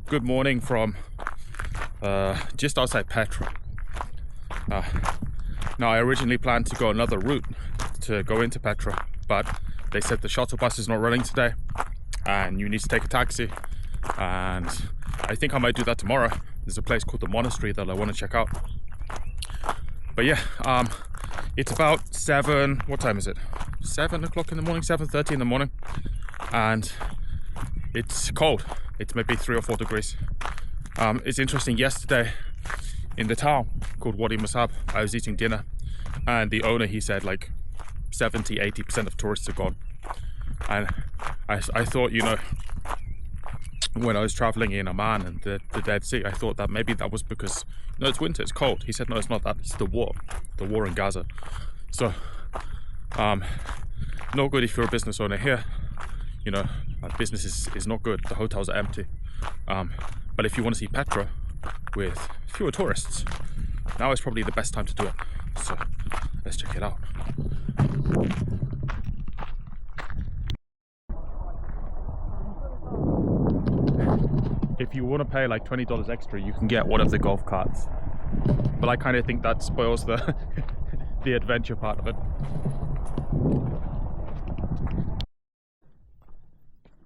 Good morning from just outside Petra. Now I originally planned to go another route to go into Petra, but they said the shuttle bus is not running today and you need to take a taxi, and I think I might do that tomorrow. There's a place called the monastery that I want to check out. But yeah, it's about 7, what time is it? 7 o'clock in the morning, 7:30 in the morning, and it's cold. It's maybe 3 or 4 degrees. It's interesting, yesterday in the town called Wadi Musab, I was eating dinner, and the owner, he said like 70-80% of tourists are gone. And I thought, you know, when I was traveling in Oman and the Dead Sea, I thought that maybe that was because, no, it's winter, it's cold. He said, no, it's not that, it's the war in Gaza. So, no good if you're a business owner here. You know, business is not good. The hotels are empty. But if you want to see Petra with fewer tourists, now is probably the best time to do it. So let's check it out. If you want to pay like $20 extra, you can get one of the golf carts. But I kind of think that spoils the the adventure part of it.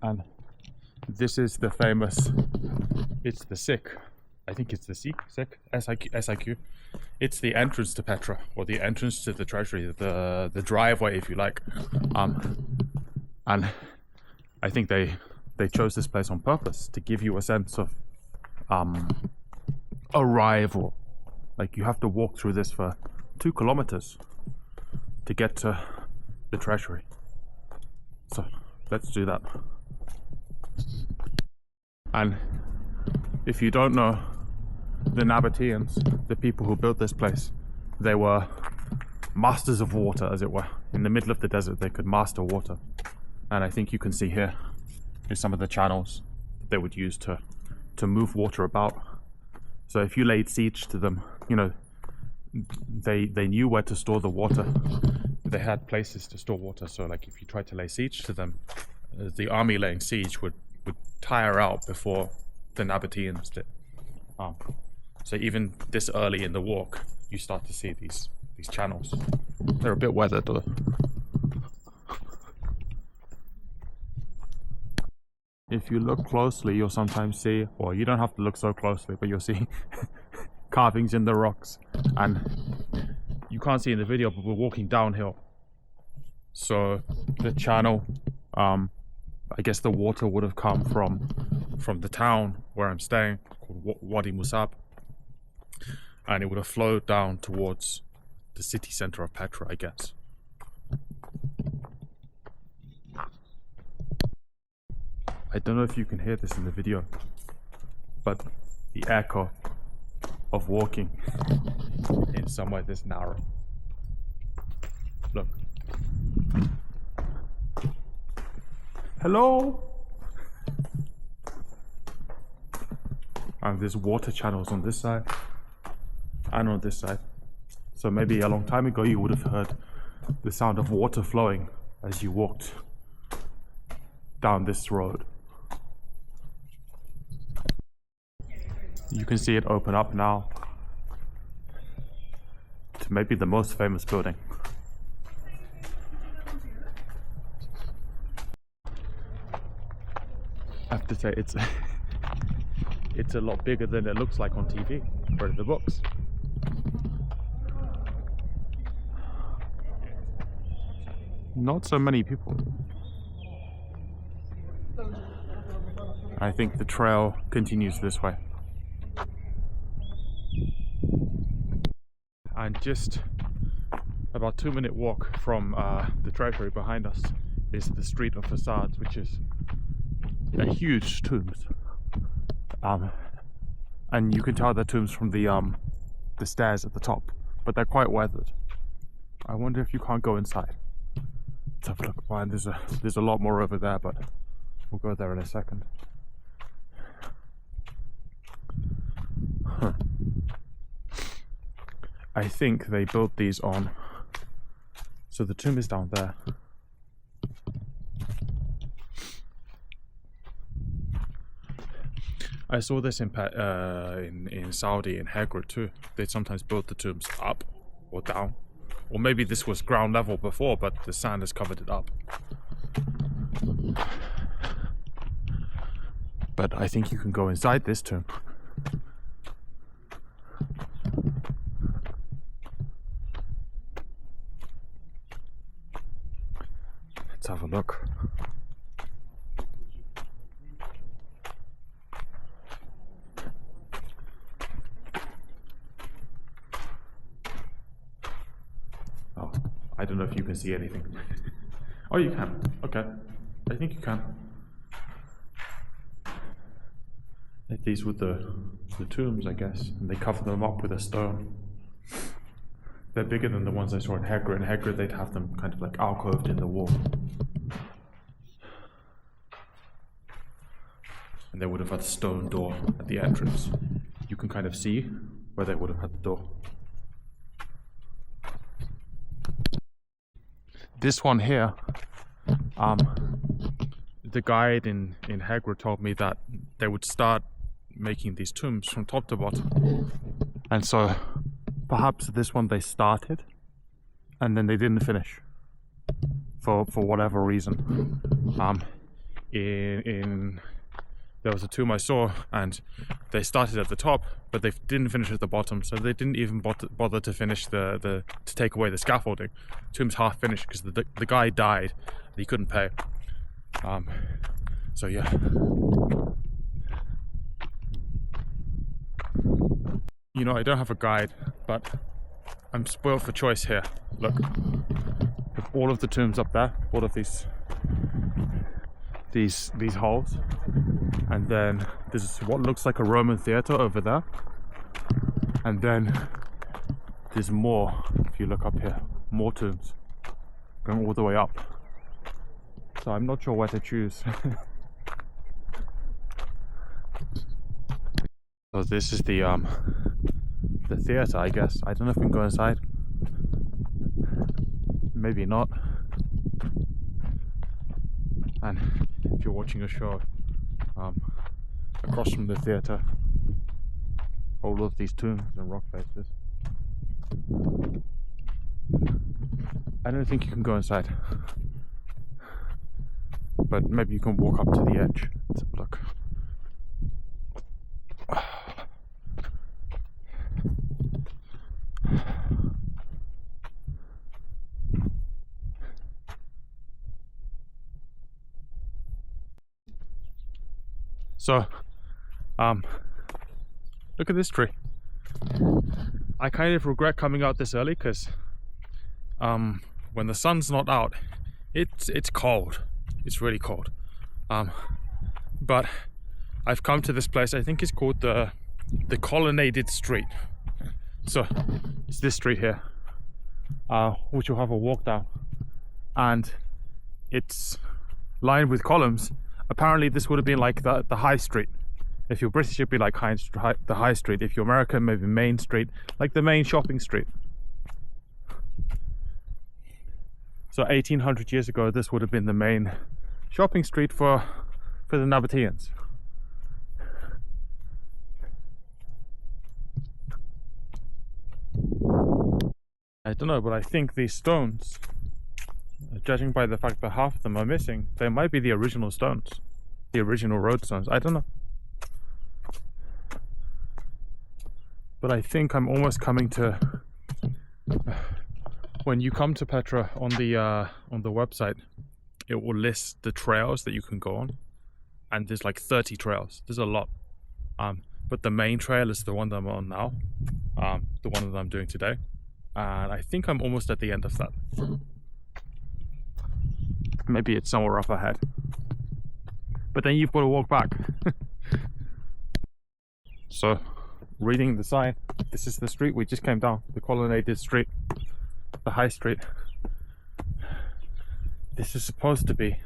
And this is the famous, it's the SIK. I think it's the SIK, S-I-Q. It's the entrance to Petra, or the entrance to the treasury, the driveway, if you like. And I think they chose this place on purpose to give you a sense of arrival. Like, you have to walk through this for 2 kilometers to get to the treasury. So let's do that. And if you don't know, the Nabateans, the people who built this place, they were masters of water, as it were. In the middle of the desert, they could master water. And I think you can see here is some of the channels they would use to move water about. So if you laid siege to them, you know, they knew where to store the water. They had places to store water. So like if you tried to lay siege to them, the army laying siege would tire out before the Nabateans did. So even this early in the walk, you start to see these channels. They're a bit weathered though. If you look closely, you'll sometimes see, well, you don't have to look so closely, but you'll see carvings in the rocks. And you can't see in the video, but we're walking downhill. So the channel, I guess the water would have come from the town where I'm staying, called Wadi Musab, and it would have flowed down towards the city center of Petra, I guess. I don't know if you can hear this in the video, but the echo of walking in somewhere this narrow. Look. Hello? And there's water channels on this side and on this side. So maybe a long time ago you would have heard the sound of water flowing as you walked down this road. You can see it open up now to maybe the most famous building. I have to say, it's a lot bigger than it looks like on TV or in the books. Not so many people. I think the trail continues this way. And just about 2-minute walk from the treasury behind us is the Street of Facades, which is a huge tombs. And you can tell they're tombs from the stairs at the top, but they're quite weathered. I wonder if you can't go inside. Let's have a look. Wow, and there's a lot more over there, but we'll go there in a second. Huh. I think they built these on, so the tomb is down there. I saw this in Saudi, in Hegrid too. They sometimes build the tombs up or down. Or maybe this was ground level before, but the sand has covered it up. But I think you can go inside this tomb. Let's have a look. Oh, I don't know if you can see anything. Oh, you can. Okay. I think you can. These were the tombs, I guess, and they covered them up with a stone. They're bigger than the ones I saw in Hegrid. In Hegrid, they'd have them kind of like alcoved in the wall. And they would have had a stone door at the entrance. You can kind of see where they would have had the door. This one here, the guide in Hegrid told me that they would start making these tombs from top to bottom. And so perhaps this one they started and then they didn't finish for whatever reason. There was a tomb I saw and they started at the top, but they didn't finish at the bottom, so they didn't even bother to finish to take away the scaffolding. The tomb's half finished because the guy died and he couldn't pay. So yeah. You know, I don't have a guide, but I'm spoiled for choice here. Look, with all of the tombs up there, all of these holes, and then there's what looks like a Roman theatre over there, and then there's more. If you look up here, more tombs going all the way up. So I'm not sure where to choose. So this is the theatre, I guess. I don't know if we can go inside. Maybe not. And if you're watching a show across from the theatre, all of these tombs and rock faces. I don't think you can go inside, but maybe you can walk up to the edge. Let's have a look. So, look at this tree. I kind of regret coming out this early because when the sun's not out, it's cold. It's really cold. But I've come to this place. I think it's called the Colonnaded Street. So it's this street here, which will have a walk down, and it's lined with columns. Apparently this would have been like the high street. If you're British, it'd be like the high street. If you're American, maybe Main Street, like the main shopping street. So 1800 years ago, this would have been the main shopping street for the Nabateans. I don't know, but I think these stones, judging by the fact that half of them are missing, they might be the original stones, the original road stones. I don't know, but I think I'm almost coming to. When you come to Petra on the website, it will list the trails that you can go on, and there's like 30 trails. There's a lot, but the main trail is the one that I'm on now, the one that I'm doing today, and I think I'm almost at the end of that. Maybe it's somewhere up ahead, but then you've got to walk back. So, reading the sign, this is the street we just came down, the Colonnaded Street, the high street. This is supposed to be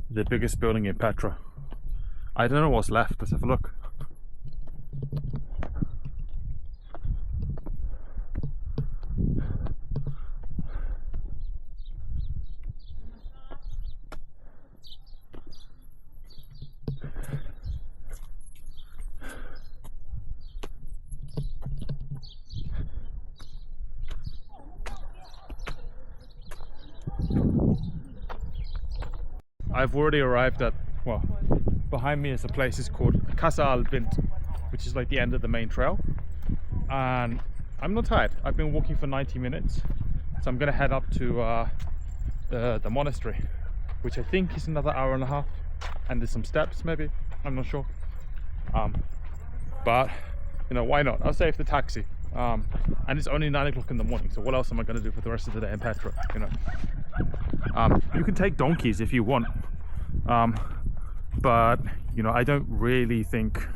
the biggest building in Petra. I don't know what's left. Let's have a look. I've already arrived at, well, behind me is a place is called Casa al Bint, which is like the end of the main trail. And I'm not tired. I've been walking for 90 minutes. So I'm gonna head up to the monastery, which I think is another hour and a half. And there's some steps maybe, I'm not sure. But, you know, why not? I'll save the taxi. And it's only 9 o'clock in the morning, so what else am I gonna do for the rest of the day in Petra, you know? You can take donkeys if you want. But, you know, I don't really think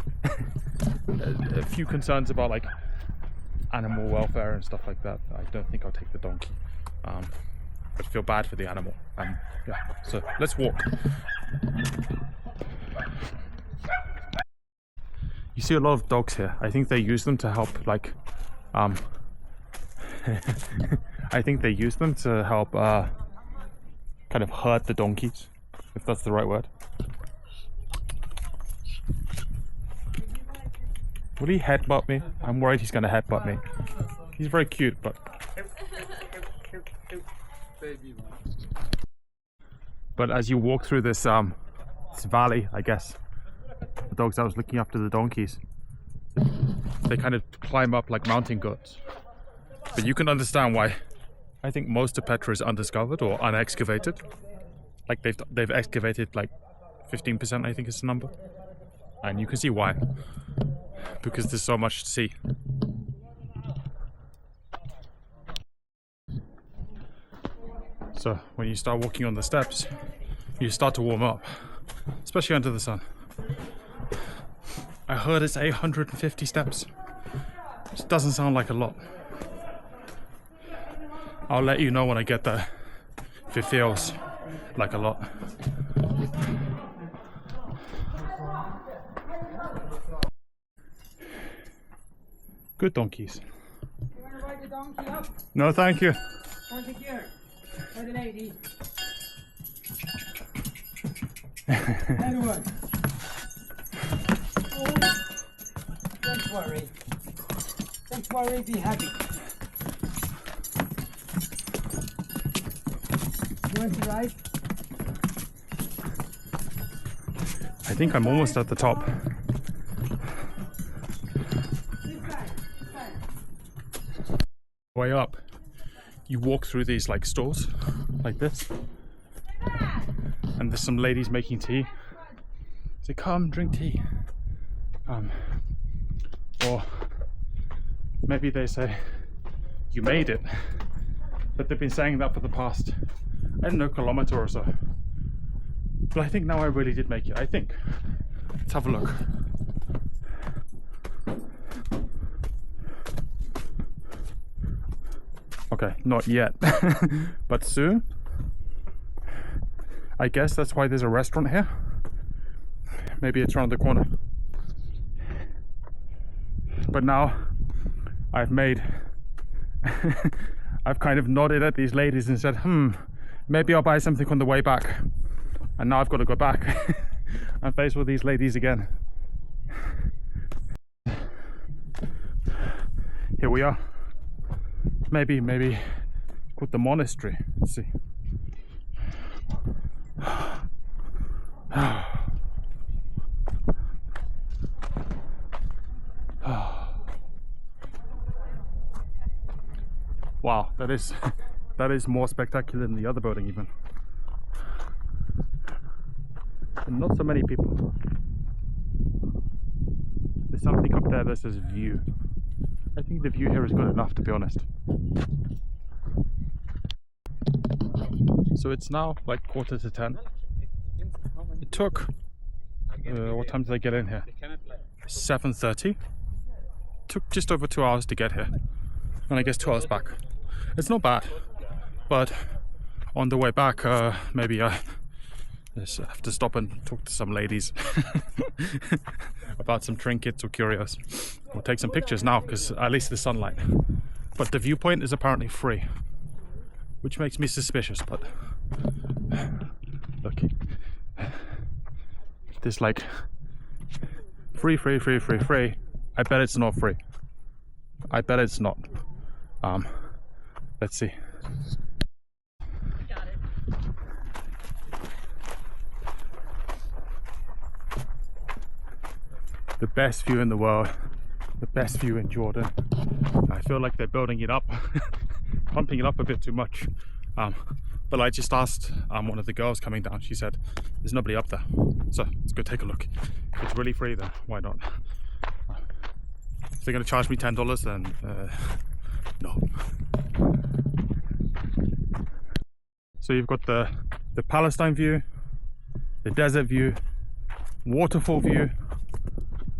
a few concerns about like animal welfare and stuff like that. I don't think I'll take the donkey. I feel bad for the animal. Yeah, so let's walk. You see a lot of dogs here. I think they use them to help like I think they use them to help kind of herd the donkeys, if that's the right word. Will he headbutt me? I'm worried he's gonna headbutt me. He's very cute, but... But as you walk through this valley, I guess, the dogs that was looking after the donkeys, they kind of climb up like mountain goats. But you can understand why. I think most of Petra is undiscovered or unexcavated. Like they've excavated like 15%, I think is the number. And you can see why. Because there's so much to see. So when you start walking on the steps, you start to warm up, especially under the sun. I heard it's 850 steps, which doesn't sound like a lot. I'll let you know when I get there if it feels like a lot. Good donkeys. You want to ride the donkey up? No, thank you. Thank you, dear. For the lady. Anyone? Oh, don't worry. Don't worry, be happy. You want to ride? I think I'm almost at the top. Way up, you walk through these like stores like this, and there's some ladies making tea. Say, come drink tea. Or maybe they say you made it, but they've been saying that for the past, I don't know, kilometer or so. But I think now I really did make it. I think. Let's have a look. Okay, not yet, but soon. I guess that's why there's a restaurant here. Maybe it's around the corner. But now I've made, I've kind of nodded at these ladies and said, maybe I'll buy something on the way back. And now I've got to go back and face with these ladies again. Here we are. Maybe called the monastery. Let's see. Wow, that is more spectacular than the other building even. And not so many people. There's something up there that says view. I think the view here is good enough, to be honest. So it's now like 9:45. It took, what time did I get in here? 7:30. Took just over 2 hours to get here. And I guess 2 hours back. It's not bad, but on the way back, maybe I just have to stop and talk to some ladies about some trinkets or curios. We'll take some pictures now, because at least the sunlight. But the viewpoint is apparently free, which makes me suspicious, but look. There's like free. I bet it's not free. I bet it's not. Let's see. the best view in the world, the best view in Jordan. I feel like they're building it up, pumping it up a bit too much. But I just asked one of the girls coming down, she said there's nobody up there, so let's go take a look. If it's really free, then why not? If they're going to charge me $10, then no. So you've got the Palestine view, the desert view, waterfall view,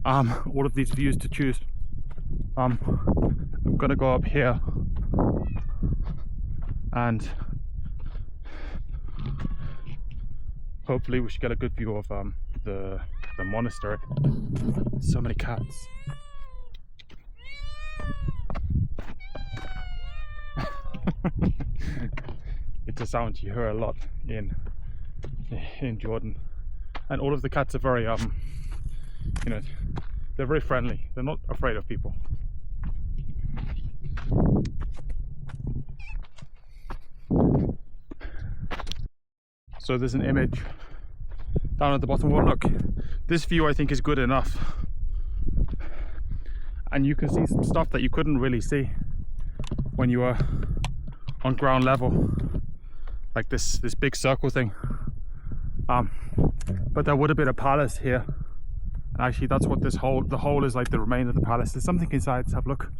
all of these views to choose. I'm gonna go up here and hopefully we should get a good view of the monastery. So many cats. It's a sound you hear a lot in Jordan, and all of the cats are very you know, they're very friendly. They're not afraid of people. So there's an image down at the bottom. Well, look, this view I think is good enough, and you can see some stuff that you couldn't really see when you were on ground level, like this big circle thing. But there would have been a palace here, and actually that's what the whole is like, the remain of the palace. There's something inside. Let's have a look.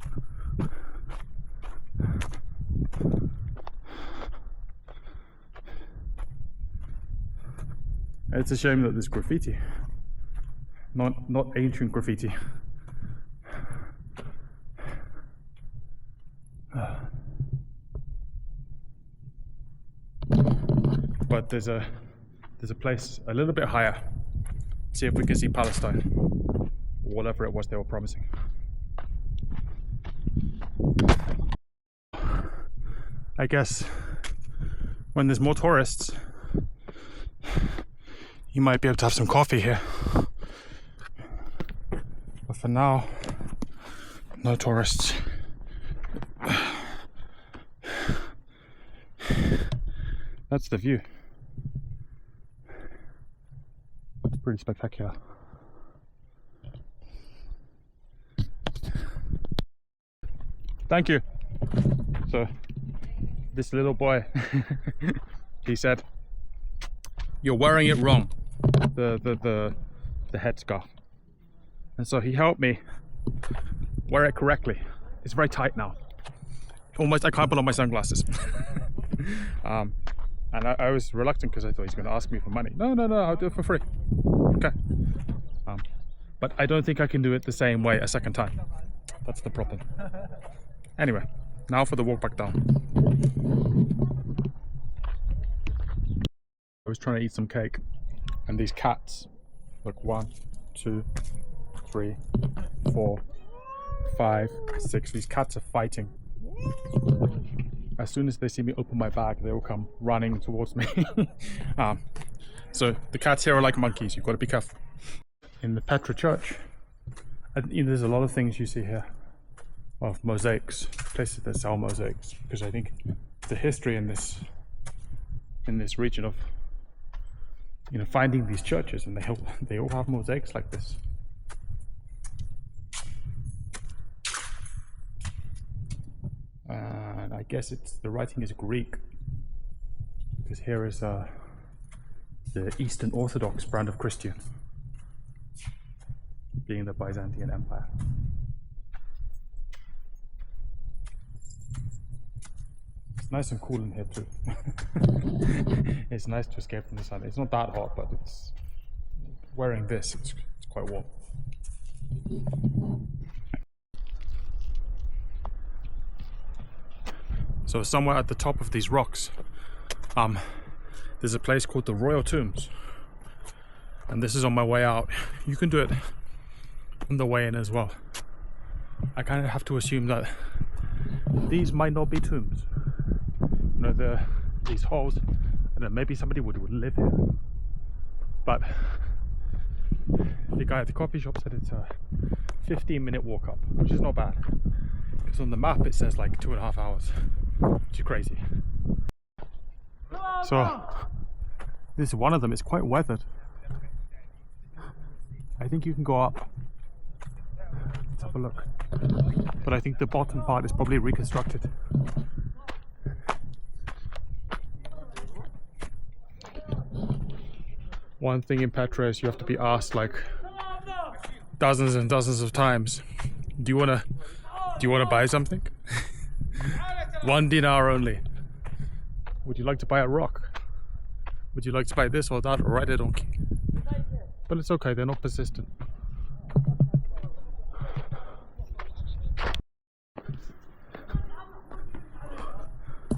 It's a shame that there's graffiti, not ancient graffiti. But there's a place a little bit higher. See if we can see Palestine, or whatever it was they were promising. I guess when there's more tourists, you might be able to have some coffee here. But for now, no tourists. That's the view. It's pretty spectacular. Thank you. So this little boy, he said, "You're wearing it wrong, the headscarf." And so he helped me wear it correctly. It's very tight now. Almost I can't put on my sunglasses. And I was reluctant because I thought he's going to ask me for money. No, I'll do it for free. Okay. But I don't think I can do it the same way a second time. That's the problem. Anyway, now for the walk back down. I was trying to eat some cake, and these cats, look, 1, 2, 3, 4, 5, 6. These cats are fighting. As soon as they see me open my bag, they will come running towards me. So the cats here are like monkeys. You've got to be careful. In the Petra church, there's a lot of things you see here of mosaics, places that sell mosaics, because I think the history in this region of, you know, finding these churches, and they all have mosaics like this. And I guess the writing is Greek, because here is the Eastern Orthodox brand of Christian, being the Byzantine Empire. It's nice and cool in here too. It's nice to escape from the sun. It's not that hot, but it's wearing this, it's quite warm. So somewhere at the top of these rocks, there's a place called the Royal Tombs, and this is on my way out. You can do it on the way in as well. I kind of have to assume that these might not be tombs. You know, these holes, I don't know, maybe somebody would live here. But the guy at the coffee shop said it's a 15-minute walk up, which is not bad. Because on the map it says like 2.5 hours, which is crazy. So this one of them is quite weathered. I think you can go up have a look. But I think the bottom part is probably reconstructed. One thing in Petra is you have to be asked like dozens and dozens of times, do you wanna buy something? 1 dinar only. Would you like to buy a rock? Would you like to buy this or that, or ride a donkey? But it's okay, they're not persistent.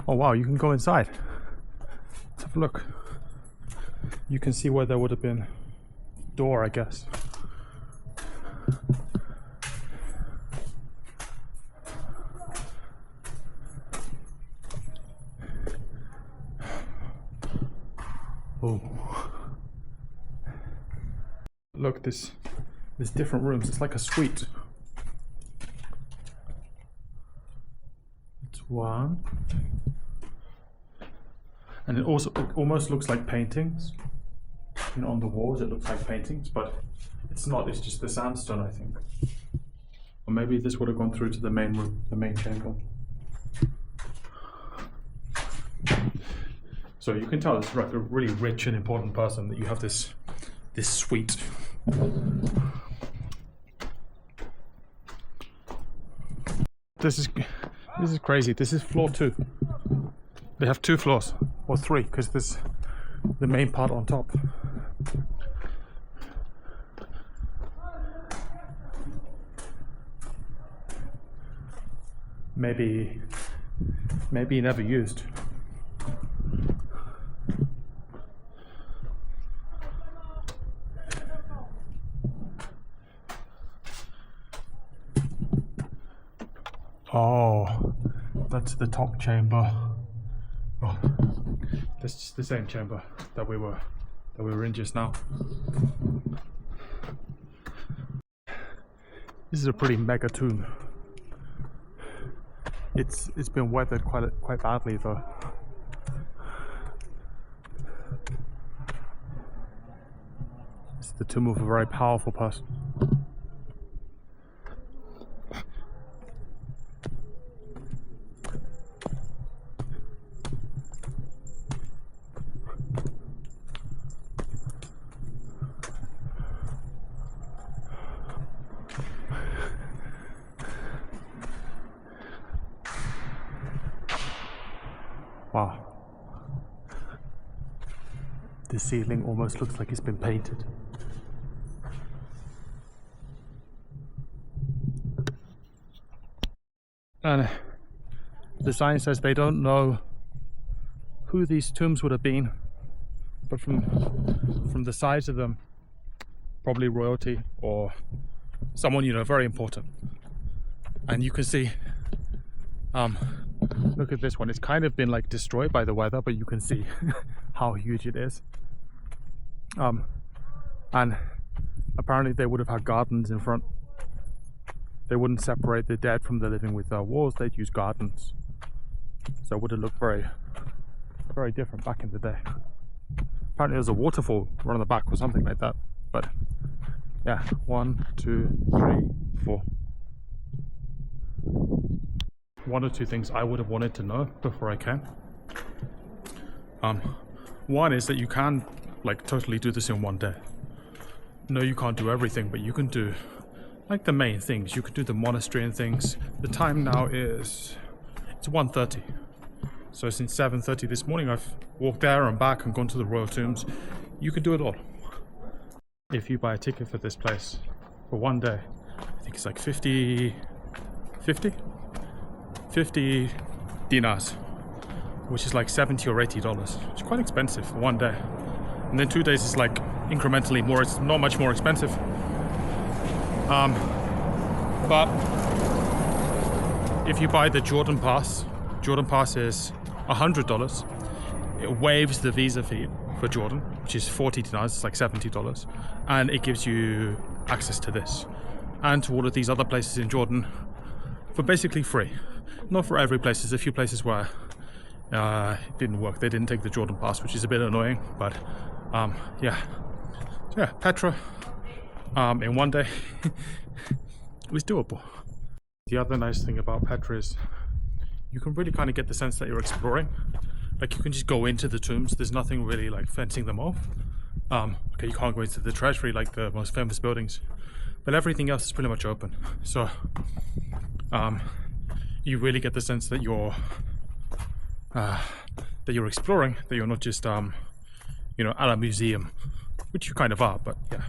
Oh wow, you can go inside. Let's have a look. You can see where there would have been a door, I guess. Oh. Look, there's different rooms. It's like a suite. It's one. And it almost looks like paintings. You know, on the walls it looks like paintings, but it's not. It's just the sandstone, I think. Or maybe this would have gone through to the main room, the main chamber. So you can tell it's like a really rich and important person that you have this suite. This is crazy. This is floor 2. They have 2 floors, or 3, because there's the main part on top. Maybe never used. Oh, that's the top chamber. Oh, that's just the same chamber that we were in just now. This is a pretty mega tomb. It's been weathered quite badly though. It's the tomb of a very powerful person. Wow. The ceiling almost looks like it's been painted. And the sign says they don't know who these tombs would have been, but from the size of them, probably royalty or someone, you know, very important. And you can see, look at this one. It's kind of been like destroyed by the weather, but you can see how huge it is. And apparently they would have had gardens in front. They wouldn't separate the dead from the living with walls. They'd use gardens. So it would have looked very, very different back in the day. Apparently there's a waterfall right on the back or something like that. But yeah, 1, 2, 3, 4. 1 or 2 things I would have wanted to know before I came. One is that you can like totally do this in 1 day. No, you can't do everything, but you can do like the main things. You can do the monastery and things. The time now it's 1:30. So since 7:30 this morning I've walked there and back and gone to the royal tombs. You can do it all. If you buy a ticket for this place for 1 day, I think it's like 50 dinars, which is like $70 or $80. It's quite expensive for 1 day. And then 2 days is like incrementally more. It's not much more expensive. But if you buy the Jordan Pass is $100. It waives the visa fee for Jordan, which is 40 dinars, it's like $70. And it gives you access to this and to all of these other places in Jordan for basically free. Not for every place. There's a few places where it didn't work. They didn't take the Jordan Pass, which is a bit annoying, but yeah. So yeah, Petra in 1 day. it's doable. The other nice thing about Petra is you can really kind of get the sense that you're exploring. Like you can just go into the tombs. There's nothing really like fencing them off. Okay, you can't go into the treasury like the most famous buildings, but everything else is pretty much open. So you really get the sense that you're exploring, that you're not just you know, at a museum, which you kind of are, but yeah.